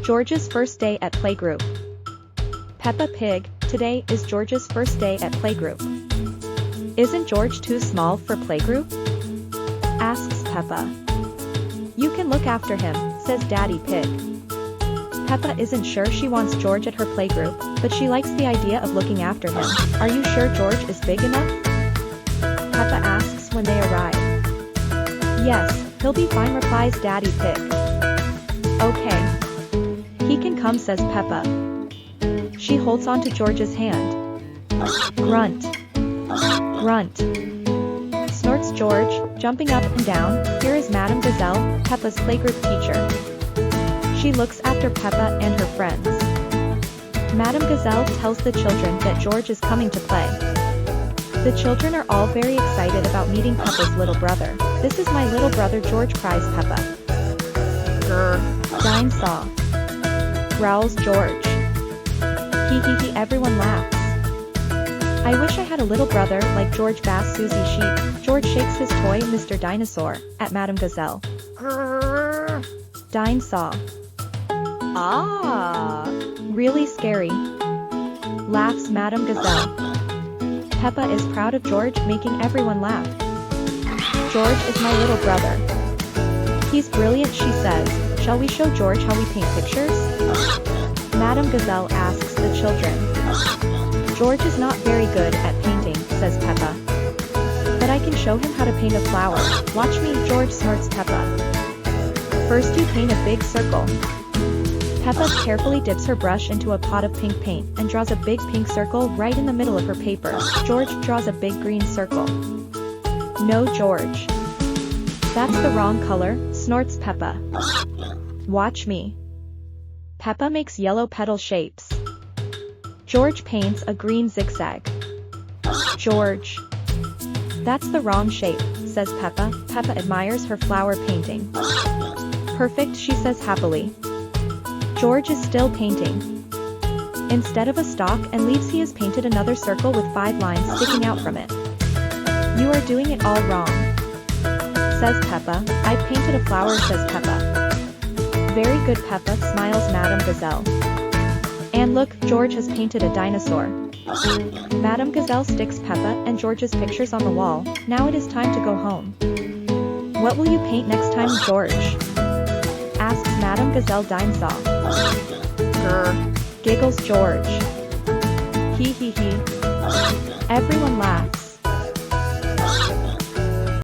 George's first day at Playgroup. Peppa Pig, today is George's first day at Playgroup. Isn't George too small for Playgroup? Asks Peppa. You can look after him, says Daddy Pig. Peppa isn't sure she wants George at her playgroup, but she likes the idea of looking after him. Are you sure George is big enough? Peppa asks when they arrive. Yes, he'll be fine, replies Daddy Pig. Okay. He can come, says Peppa. She holds on to George's hand. Grunt. Grunt. Snorts George, jumping up and down. Here is Madame Gazelle, Peppa's playgroup teacher. She looks after Peppa and her friends. Madame Gazelle tells the children that George is coming to play. The children are all very excited about meeting Peppa's little brother. This is my little brother George, cries Peppa. Grr. Dinosaur. Growls George. Hee hee hee, everyone laughs. I wish I had a little brother like George, Bass Susie Sheep. George shakes his toy Mr. Dinosaur at Madame Gazelle. Grrr. Dinosaur. Ah! Really scary. Laughs Madame Gazelle. Peppa is proud of George, making everyone laugh. George is my little brother. He's brilliant, she says. Shall we show George how we paint pictures? Madame Gazelle asks the children. George is not very good at painting, says Peppa. But I can show him how to paint a flower. Watch me, George, snorts Peppa. First you paint a big circle. Peppa carefully dips her brush into a pot of pink paint and draws a big pink circle right in the middle of her paper. George draws a big green circle. No, George. That's the wrong color, snorts Peppa. Watch me. Peppa makes yellow petal shapes. George paints a green zigzag. George. That's the wrong shape, says Peppa. Peppa admires her flower painting. Perfect, she says happily. George is still painting. Instead of a stalk and leaves, he has painted another circle with 5 lines sticking out from it. You are doing it all wrong, says Peppa. I painted a flower, says Peppa. Very good, Peppa, smiles Madame Gazelle. And look, George has painted a dinosaur. Madame Gazelle sticks Peppa and George's pictures on the wall. Now it is time to go home. What will you paint next time, George? Asks Madame Gazelle Dinosaur. Grr. Giggles George. Hee hee hee. Everyone laughs.